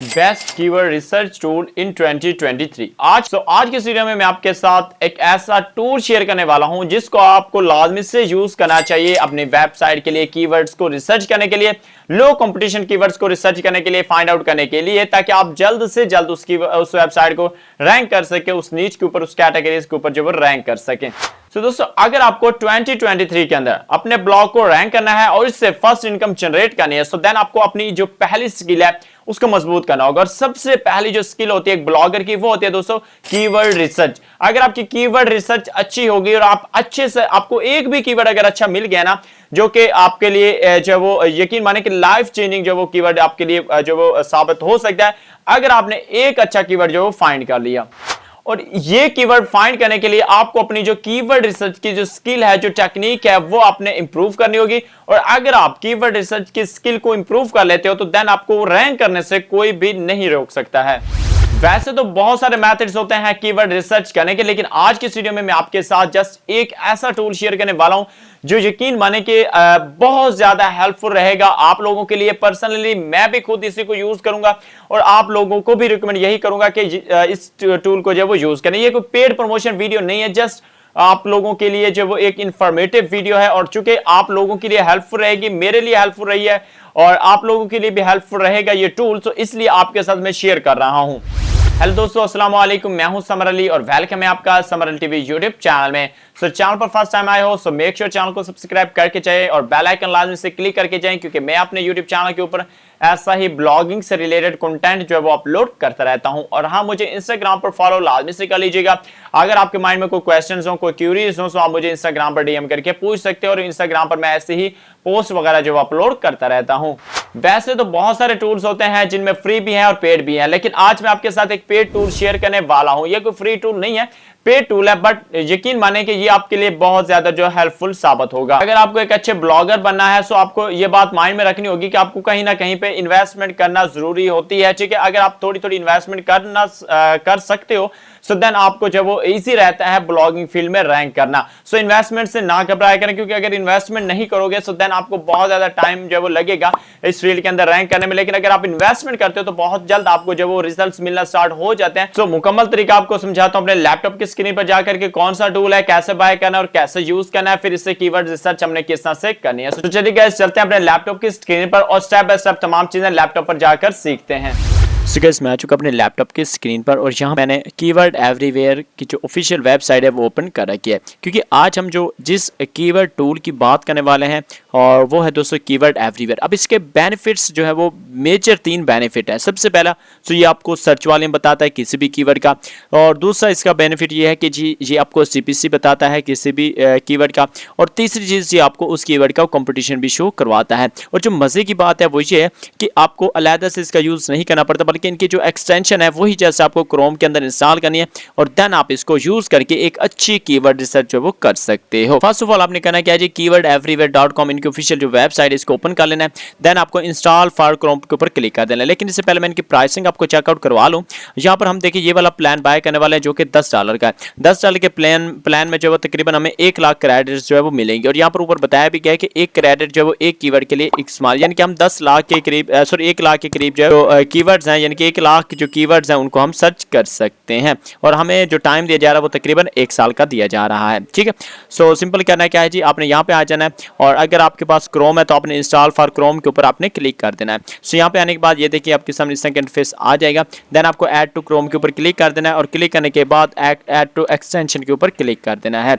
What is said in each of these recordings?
Best keyword research tool in 2023। आज के video में मैं आपके साथ एक ऐसा टूल शेयर करने वाला हूं जिसको आपको लाजमी से यूज करना चाहिए अपनी वेबसाइट के लिए, कीवर्ड्स को रिसर्च करने के लिए, लो कंपटीशन कीवर्ड्स को रिसर्च करने के लिए, फाइंड आउट करने के लिए, ताकि आप जल्द से जल्द उस वेबसाइट को रैंक कर सके, उस नीच के ऊपर, उस कैटेगरीज के ऊपर जो वो रैंक कर सके। तो दोस्तों, अगर आपको 2023 के अंदर अपने ब्लॉग को रैंक करना है और इससे फर्स्ट इनकम जनरेट करनी है, सो देन आपको अपनी जो पहली स्किल है उसको मजबूत करना होगा। और सबसे पहली जो स्किल होती है एक ब्लॉगर की, वो होती है दोस्तों कीवर्ड रिसर्च। अगर आपकी कीवर्ड रिसर्च अच्छी होगी और आप अच्छे से, आपको एक भी कीवर्ड अगर अच्छा मिल गया ना, जो कि आपके लिए जो वो यकीन माने कि लाइफ चेंजिंग जो वो कीवर्ड आपके लिए जो वो साबित हो सकता है, अगर आपने एक अच्छा कीवर्ड जो वो फाइंड कर लिया। और ये कीवर्ड फाइंड करने के लिए आपको अपनी जो कीवर्ड रिसर्च की जो स्किल है, जो टेक्निक है, वो आपने इंप्रूव करनी होगी। और अगर आप कीवर्ड रिसर्च की स्किल को इंप्रूव कर लेते हो तो देन आपको रैंक करने से कोई भी नहीं रोक सकता है। वैसे तो बहुत सारे मेथड्स होते हैं कीवर्ड रिसर्च करने के, लेकिन आज की वीडियो में मैं आपके साथ जस्ट एक ऐसा टूल शेयर करने वाला हूं जो यकीन माने कि बहुत ज्यादा हेल्पफुल रहेगा आप लोगों के लिए। पर्सनली मैं भी खुद इसी को यूज करूंगा और आप लोगों को भी रिकमेंड यही करूंगा कि इस टूल को जो वो यूज करें। ये कोई पेड प्रमोशन वीडियो नहीं है, जस्ट आप लोगों के लिए जो वो एक इंफॉर्मेटिव वीडियो है। और चूंकि आप लोगों के लिए हेल्पफुल रहेगी, मेरे लिए हेल्पफुल रही है और आप लोगों के लिए भी हेल्पफुल रहेगा ये टूल, तो इसलिए आपके साथ मैं शेयर कर रहा हूं। हेलो दोस्तों, अस्सलाम वालेकुम, मैं हूं समर अली और वेलकम है आपका summer Ali TV YouTube channel में। सो चैनल पर फर्स्ट टाइम आए हो सो मेक श्योर चैनल को सब्सक्राइब करके जाइए और बेल आइकन लाजमी से क्लिक करके जाएं, क्योंकि मैं अपने यूट्यूब चैनल के ऊपर ऐसा ही ब्लॉगिंग से रिलेटेड कंटेंट जो है वो अपलोड करता रहता हूं। और हाँ, मुझे इंस्टाग्राम पर फॉलो लाजमी से कर लीजिएगा। अगर आपके माइंड में कोई क्वेश्चंस हो, कोई क्यूरीज हो, तो आप मुझे इंस्टाग्राम पर डीएम करके पूछ सकते हो और इंस्टाग्राम पर मैं ऐसे ही पोस्ट वगैरह जो अपलोड करता रहता हूं। वैसे तो बहुत सारे टूल्स होते हैं जिनमें फ्री भी हैं और पेड भी हैं, लेकिन आज मैं आपके साथ एक पेड टूल शेयर करने वाला हूं। ये कोई फ्री टूल नहीं है, पेड टूल है, बट यकीन माने कि ये आपके लिए बहुत ज्यादा जो हेल्पफुल साबित होगा। अगर आपको एक अच्छे ब्लॉगर बनना है तो आपको ये बात माइंड में रखनी होगी कि आपको कहीं ना कहीं पे इन्वेस्टमेंट करना जरूरी होती है, ठीक है। अगर आप थोड़ी थोड़ी इन्वेस्टमेंट कर सकते हो सो देन आपको जब वो इजी रहता है ब्लॉगिंग फील्ड में रैंक करना। सो इन्वेस्टमेंट से ना घबराया करें, क्योंकि अगर इन्वेस्टमेंट नहीं करोगे सो देन आपको बहुत ज्यादा टाइम जो वो लगेगा इस फील्ड के अंदर रैंक करने में। लेकिन अगर आप इन्वेस्टमेंट करते हो तो बहुत जल्द आपको जब वो रिजल्ट्स मिलना स्टार्ट हो जाते हैं। सो मुकम्मल तरीका आपको समझाता हूं अपने लैपटॉप की स्क्रीन पर जाकर के, कौन सा टूल है, कैसे बाय करना है और कैसे यूज करना है, फिर इससे कीवर्ड रिसर्च हमने किस तरह से करनी है। तो चलिए गाइस, चलते हैं अपने लैपटॉप की स्क्रीन पर और स्टेप बाय स्टेप तमाम चीजें लैपटॉप पर जाकर सीखते हैं। सो गाइस, मैं आ चुका अपने लैपटॉप की स्क्रीन पर और यहाँ मैंने कीवर्ड एवरीवेयर की जो ऑफिशियल वेबसाइट है वो ओपन कर रखी है, क्योंकि आज हम जो जिस कीवर्ड टूल की बात करने वाले हैं और वो है दोस्तों कीवर्ड एवरीवेयर। अब इसके बेनिफिट्स जो है वो मेजर 3 बेनिफिट है। सबसे पहला तो ये आपको सर्च वॉल्यूम बताता है किसी भी कीवर्ड का, और दूसरा इसका बेनिफिट ये है कि जी ये आपको CPC बताता है किसी भी कीवर्ड का, और तीसरी चीज़ ये आपको उस कीवर्ड का कंपटीशन भी शो करवाता है। और जो मज़े की बात है वो ये है कि आपको अलहदा से इसका यूज़ नहीं करना पड़ता, बल्कि इनकी जो एक्सटेंशन है वही जैसे आपको क्रोम के अंदर इंस्टॉल करनी है और देन आप इसको यूज करके एक अच्छी कीवर्ड रिसर्च जो वो कर सकते हो। फर्स्ट ऑफ ऑल आपने करना क्या है जी, keyword-everywhere.com इनकी ऑफिशियल जो वेबसाइट है इसको ओपन कर लेना है। देन आपको इंस्टॉल फॉर क्रोम के ऊपर क्लिक कर देना है। लेकिन इससे पहले मैं इनकी प्राइसिंग आपको चेकआउट करवा लूँ। यहाँ पर हम देखिए ये वाला प्लान बाय करने वाले हैं जो कि $10 का है। $10 के प्लान में जो है तकरीबन हमें 1 लाख क्रेडिट्स जो है वो मिलेंगे। और यहाँ पर ऊपर बताया भी गया है कि एक क्रेडिट जो है वो एक कीवर्ड के लिए इस्तेमाल, यानी कि हम 10 लाख के करीब 1 लाख के करीब जो कीवर्ड्स हैं, यानी कि 1 लाख जो कीवर्ड्स हैं उनको हम सर्च कर सकते हैं। और हमें जो टाइम दिया जा रहा है वो तकरीबन 1 साल का दिया जा रहा है, ठीक है। सो सिंपल करना क्या है जी, आपने यहाँ पे आ जाना है और अगर आपके पास क्रोम है तो आपने इंस्टॉल फॉर क्रोम के ऊपर आपने क्लिक कर देना है। सो यहाँ पे आने के बाद ये देखिए आपके सामने इस तरह का इंटरफेस आ जाएगा। देन आपको ऐड टू क्रोम के ऊपर क्लिक कर देना है और क्लिक करने के बाद ऐड टू एक्सटेंशन के ऊपर क्लिक कर देना है।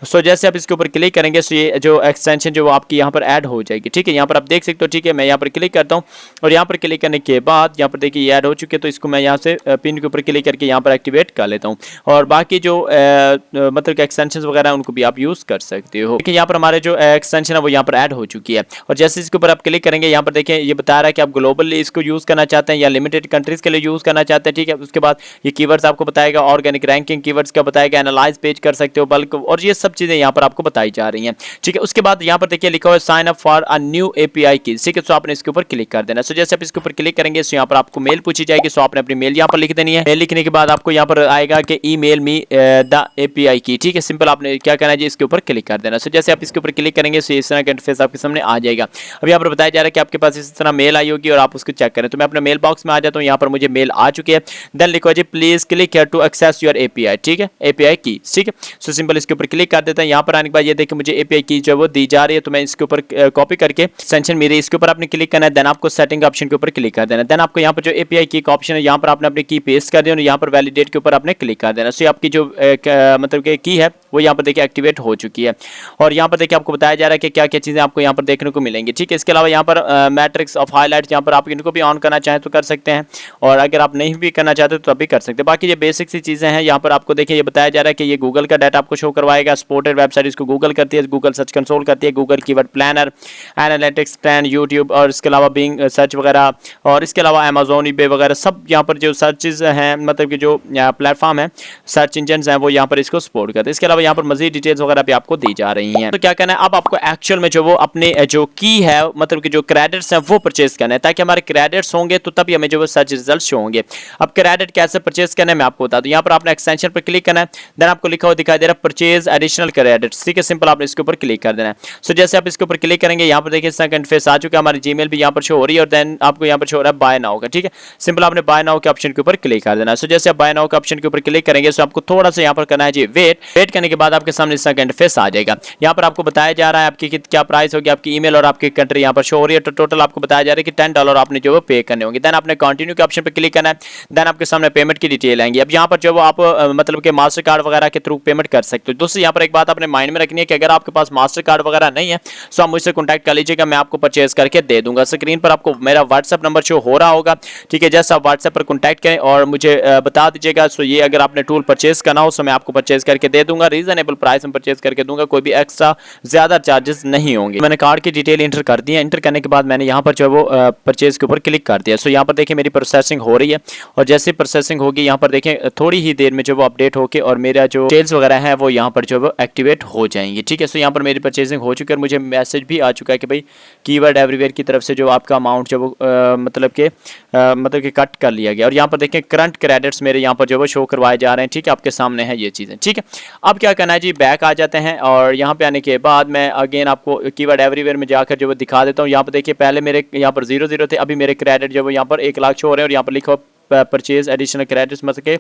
सो जैसे आप इसके ऊपर क्लिक करेंगे सो ये जो एक्सटेंशन जो आपकी यहाँ पर ऐड हो जाएगी, ठीक है। यहाँ पर आप देख सकते हो, ठीक है। मैं यहाँ पर क्लिक करता हूँ और यहाँ पर क्लिक करने के बाद यहाँ पर देखिए ये ऐड हो चुकी है, तो इसको मैं यहाँ से पिन के ऊपर क्लिक करके यहाँ पर एक्टिवेट कर लेता हूँ। और बाकी जो मतलब कि एक्सटेंशन वगैरह उनको भी आप यूज़ कर सकते हो। देखिए यहाँ पर हमारे जो एक्सटेंशन है वो यहाँ पर ऐड हो चुकी है। और जैसे इसके ऊपर आप क्लिक करेंगे यहाँ पर देखिए ये बता रहा है कि आप ग्लोबली इसको यूज़ करना चाहते हैं या लिमिटेड कंट्रीज़ के लिए यूज़ करना चाहते हैं, ठीक है। उसके बाद ये कीवर्ड्स आपको बताएगा, ऑर्गेनिक रैंकिंग कीवर्ड्स का बताएगा, एनालाइज पेज कर सकते हो, बल्क, और ये सब चीजें यहाँ पर आपको बताई जा रही हैं। ठीक है, उसके बाद यहाँ पर देखिए लिखा हुआ है sign up for a new API की। ठीक है, सो आपने इसके ऊपर क्लिक कर देना। सो जैसे आप इसके ऊपर क्लिक करेंगे सो यहाँ पर आपको मेल पूछी जाएगी। सो आपने अपनी मेल यहाँ पर लिख देनी है। मेल लिखने के बाद आपको यहाँ पर आएगा कि ईमेल मी द एपीआई की। ठीक है, सिंपल आपने क्या करना है जी, इसके ऊपर क्लिक कर देना। सो जैसे आप इसके ऊपर क्लिक करेंगे सो इस तरह का इंटरफेस आपके सामने आ जाएगा। अब यहाँ पर बताया जा रहा है कि आपके पास इस तरह मेल आई होगी और आप उसको चेक करें। तो मैं अपने मेल बॉक्स में आ जाता हूँ, यहाँ पर मुझे मेल आ चुकी है। देन लिखो जी please click here to access your API. ठीक है, एपीआई की। ठीक है, सो सिंपल इसके ऊपर क्लिक कर देता है। यहाँ पर आने के बाद ये देखिए मुझे एपीआई की जो वो दी जा रही है, तो मैं इसके ऊपर कॉपी करके एक्सटेंशन मेरे इसके ऊपर आपने क्लिक करना है। देन आपको सेटिंग ऑप्शन के ऊपर क्लिक कर देना है। देन आपको यहाँ पर जो एपीआई की का ऑप्शन है यहाँ पर आपने अपनी की पेस्ट कर देना और यहाँ पर वैलिडेट के ऊपर आपने क्लिक कर देना। सो आपकी जो मतलब की है वो यहाँ पर देखिए एक्टिवेट हो चुकी है। और यहाँ पर देखिए आपको बताया जा रहा है कि क्या क्या चीज़ें आपको यहाँ पर देखने को मिलेंगी। ठीक है, इसके अलावा यहाँ पर मैट्रिक्स ऑफ हाईलाइट्स यहाँ पर आप इनको भी ऑन करना चाहें तो कर सकते हैं, और अगर आप नहीं भी करना चाहते तो तब भी कर सकते हैं। बाकी ये बेसिक सी चीज़ें हैं। यहाँ पर आपको देखिए ये बताया जा रहा है कि ये गूगल का डाटा आपको शो करवाएगा। सपोर्टेड वेबसाइट इसको गूगल करती है, गूगल सर्च कंसोल करती है, Google keyword planner, analytics plan, YouTube और इसके अलावा बिंग सर्च वगैरह, और इसके अलावा अमेजोन ईबे वगैरह सब यहाँ पर जो सर्चेज हैं, मतलब कि जो प्लेटफॉर्म है सर्च इंजन हैं वो यहाँ पर इसको सपोर्ट करते हैं। इसके अलावा यहाँ पर मजीद डिटेल्स वगैरह भी आपको दी जा रही हैं। तो क्या करना है, अब आपको एक्चुअल में जो वो अपने जो की है मतलब कि जो क्रेडिट्स हैं वो परचेज करना है, ताकि हमारे क्रेडिट्स होंगे तो तभी हमें जो वो सर्च रिजल्ट शो होंगे। अब क्रेडिट कैसे परचेज करना है मैं आपको बता दूं। यहाँ पर आपने एक्सटेंशन पर क्लिक करना है। देन आपको लिखा हुआ दिखाई दे रहा है परचेज एडिशनल क्रेडिट्स। ठीक है, सिंपल आपने इसके ऊपर क्लिक कर देना है। सो जैसे आप इसके ऊपर क्लिक करेंगे यहाँ पर देखिए इस तरह का इंटरफेस आ चुका है। हमारी जीमेल भी यहाँ पर शो हो रही है और देन आपको यहाँ पर शो हो रहा है बाय नाउ का। ठीक है, सिंपल आपने बाय नाउ के ऑप्शन के ऊपर क्लिक कर देना है। सो जैसे आप बाय नाउ के ऑप्शन के ऊपर क्लिक करेंगे सो आपको थोड़ा सा यहाँ पर करना है जी वेट करने के बाद आपके सामने इस तरह का इंटरफेस आ जाएगा। यहाँ पर आपको बताया जा रहा है आपकी क्या प्राइस होगी, आपकी ईमेल और आपकी कंट्री यहाँ पर शो हो रही है। तो टोटल आपको बताया जा रहा है कि $10 आपने जो वो पे करने होंगे। देन आपने कंटिन्यू के ऑप्शन पर क्लिक करना है। देन आपके सामने पेमेंट की डिटेल आएंगी। अब यहाँ पर जो वो आप मतलब कि मास्टर कार्ड वगैरह के थ्रू पेमेंट कर सकते हो। दोस्तों यहाँ पर एक बात आपने माइंड में रखनी है कि अगर आपके पास मास्टर कार्ड वगैरह नहीं है तो आप मुझसे कॉन्टैक्ट कर लीजिएगा, मैं आपको परचेज करके दे दूंगा। स्क्रीन पर आपको मेरा व्हाट्सएप नंबर शो हो रहा होगा। ठीक है, जस्ट आप व्हाट्सएप पर कॉन्टैक्ट करें और मुझे बता दीजिएगा। सो ये अगर आपने टूल परचेज करना हो तो मैं आपको परचेज करके दे दूंगा, रीजनेबल प्राइस में परचेज करके दूंगा, कोई भी एक्स्ट्रा ज्यादा चार्जेस नहीं होंगे। मैंने कार्ड की डिटेल इंटर कर दी है। इंटर करने के बाद मैंने यहाँ पर जो वो परचेज के ऊपर क्लिक कर दिया। सो यहाँ पर देखिए मेरी प्रोसेसिंग हो रही है और जैसे प्रोसेसिंग होगी यहाँ पर देखें थोड़ी ही देर में जो वो अपडेट होके और मेरा जो डिटेल्स वगैरह है वो यहाँ पर जो वो एक्टिवेट हो जाएंगे। ठीक है, सो यहाँ पर मेरी परचेजिंग हो चुकी है और मुझे मैसेज भी आ चुका है कि भाई कीवर्ड एवरीवेयर की तरफ से जो आपका अमाउंट जो वो मतलब कि कट कर लिया गया। और यहाँ पर देखें करंट क्रेडिट्स मेरे यहाँ पर जो वो शो करवाए जा रहे हैं। ठीक है, आपके सामने है ये चीज़ें। ठीक है, अब क्या करना है जी, बैक आ जाते हैं और यहाँ पे आने के बाद मैं अगेन आपको कीवर्ड एवरीवेयर में जाकर जो वो दिखा देता हूँ। यहाँ पर देखिए पहले मेरे यहाँ पर 0 थे, अभी मेरे क्रेडिट जो वो यहाँ पर 1 लाख शो हो रहे हैं और यहाँ पर लिखा हुआ परचेज एडिशनल क्रेडिट्स, मतलब के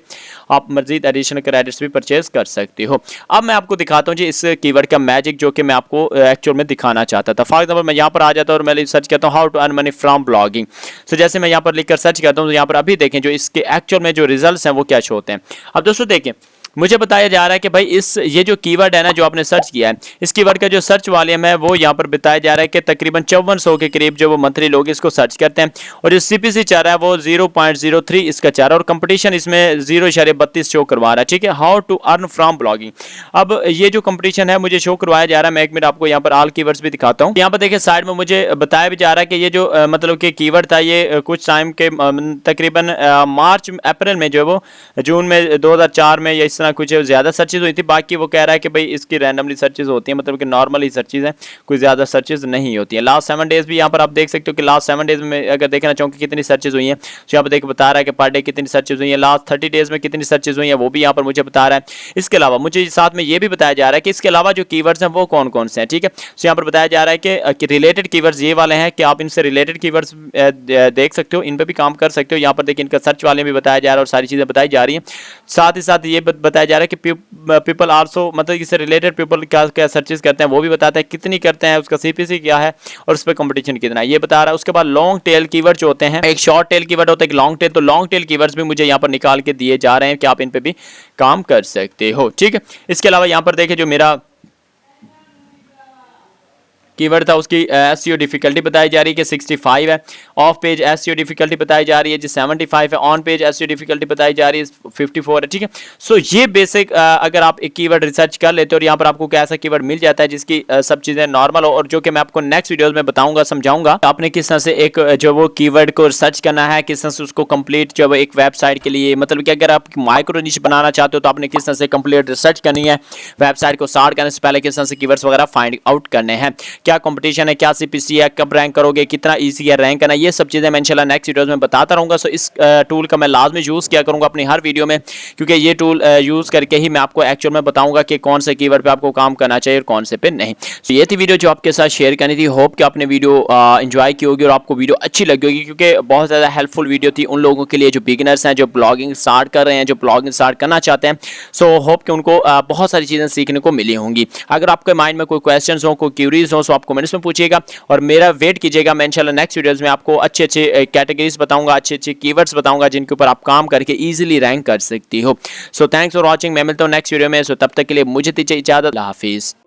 आप मजीद एडिशनल क्रेडिट्स भी परचेज कर सकते हो। अब मैं आपको दिखाता हूँ जी इस कीवर्ड का मैजिक जो कि मैं आपको एक्चुअल में दिखाना चाहता था। फॉर एग्जांपल मैं यहाँ पर आ जाता हूँ और मैं सर्च करता हूँ how to earn money from blogging. So जैसे मैं यहाँ पर लिखकर सर्च करता हूँ तो यहाँ पर अभी देखें जो इसके एक्चुअल में जो रिजल्ट्स हैं वो क्या शो होते हैं। अब दोस्तों देखें मुझे बताया जा रहा है कि भाई ये जो कीवर्ड है ना जो आपने सर्च किया है, इस कीवर्ड का जो सर्च वॉल्यूम है वो यहाँ पर बताया जा रहा है कि तकरीबन 5400 के करीब जो वो मंथली लोग इसको सर्च करते हैं और जो सीपीसी चाह रहा है वो 0.03 इसका चाह रहा है और कंपटीशन इसमें 0.32 शो करवा रहा है। ठीक है, how to earn from blogging. अब ये जो कंपटीशन है मुझे शो करवाया जा रहा है। मैं एक मिनट आपको यहाँ पर ऑल कीवर्ड्स भी दिखाता हूँ। यहाँ पर देखिए साइड में मुझे बताया भी जा रहा है कि ये जो मतलब कि कीवर्ड था ये कुछ टाइम के तकरीबन मार्च अप्रैल में जो वो जून में 2004 में या इस कुछ ज्यादा सर्चेज हुई थी। बाकी वो कह रहा है कि भाई इसकी रैंडमली सर्चेज होती हैं, मतलब कि नॉर्मली सर्चेज हैं, कोई ज्यादा सर्चेज नहीं होती है। लास्ट 7 डेज भी यहाँ पर आप देख सकते हो कि लास्ट 7 डेज में अगर देखना चाहूँ कि कितनी सर्चेज हुई हैं तो यहाँ पर देख बता रहा है कि पर डे कितनी सर्चेज हुई है। लास्ट 30 डेज में कितनी सर्चेज हुई है वो भी यहाँ पर मुझे बता रहा है। इसके अलावा मुझे साथ में ये भी बताया जा रहा है कि इसके अलावा जो कीवर्ड्स हैं वो कौन कौन से हैं। ठीक है, तो यहाँ पर बताया जा रहा है कि रिलेटेड कीवर्ड्स ये वाले हैं कि आप इनसे रिलेटेड कीवर्ड्स देख सकते हो, इन पर भी काम कर सकते हो। यहाँ पर देखिए इनका सर्च वाले भी बताया जा रहा है और सारी चीजें बताई जा रही है। साथ ही साथ ये बताया जा रहा है कि पीपल आल्सो मतलब इससे रिलेटेड पीपल क्या क्या सर्चेस करते हैं वो भी बताता है, कितनी करते हैं, उसका सीपीसी क्या है और उस पर कंपटीशन कितना है ये बता रहा है। उसके बाद लॉन्ग टेल कीवर्ड जो होते हैं, एक शॉर्ट टेल कीवर्ड होता है, एक लॉन्ग टेल, तो लॉन्ग टेल कीवर्ड्स भी मुझे यहाँ पर निकाल के दिए जा रहे हैं कि आप इन पे भी काम कर सकते हो। ठीक है, इसके अलावा यहाँ पर देखें जो मेरा कीवर्ड था उसकी एसईओ डिफिकल्टी बताई जा रही है कि 65 है, ऑफ पेज एसईओ डिफिकल्टी बताई जा रही है जी 75 है, ऑन पेज एसईओ डिफिकल्टी बताई जा रही है 54 है, ठीक है। सो ये बेसिक अगर आप एक कीवर्ड रिसर्च कर लेते हो और यहाँ पर आपको कैसा कीवर्ड मिल जाता है जिसकी सब चीजें नॉर्मल हो, और जो कि मैं आपको नेक्स्ट वीडियोस में बताऊंगा, समझाऊंगा आपने किस तरह से एक जो वो कीवर्ड को रिसर्च करना है, किस तरह से उसको कंप्लीट जो एक वेबसाइट के लिए, मतलब कि अगर आप माइक्रो निश बनाना चाहते हो तो आपने किस तरह से कंप्लीट रिसर्च करनी है, वेबसाइट को स्टार्ट करने से पहले किस तरह से कीवर्ड्स वगैरह फाइंड आउट करने हैं, क्या कंपटीशन है, क्या सीपीसी है, कब रैंक करोगे, कितना ईजी है रैंक करना, ये सब चीजें मैं इंशाल्लाह नेक्स्ट वीडियोस में बताता रहूंगा। सो इस टूल का मैं लाजमी यूज किया करूंगा अपनी हर वीडियो में, क्योंकि ये टूल यूज करके ही मैं आपको एक्चुअल में बताऊंगा कि कौन से कीवर्ड पे आपको काम करना चाहिए और कौन से पे नहीं। तो ये थी वीडियो जो आपके साथ शेयर करनी थी। होप कि आपने वीडियो एंजॉय की होगी और आपको वीडियो अच्छी लगी होगी, क्योंकि बहुत ज़्यादा हेल्पफुल वीडियो थी उन लोगों के लिए जो बिगिनर्स हैं, जो ब्लॉगिंग स्टार्ट कर रहे हैं, जो ब्लॉगिंग स्टार्ट करना चाहते हैं। सो होप कि उनको बहुत सारी चीज़ें सीखने को मिली होंगी। अगर आपके माइंड में कोई क्वेश्चन हो, कोई क्यूरीज हो, तो आप कमेंट्स में पूछिएगा और मेरा वेट कीजिएगा। मैं इंशाल्लाह नेक्स्ट वीडियोज़ में आपको अच्छे अच्छे कैटेगरीज बताऊंगा, अच्छे अच्छे कीवर्ड्स बताऊंगा जिनके ऊपर आप काम करके ईजिली रैंक कर सकती हो। So thanks for watching. मैं मिलता हूँ नेक्स्ट वीडियो में। सो तब तक के लिए मुझे दीजिए इजाज़त। अल्लाह हाफिज़।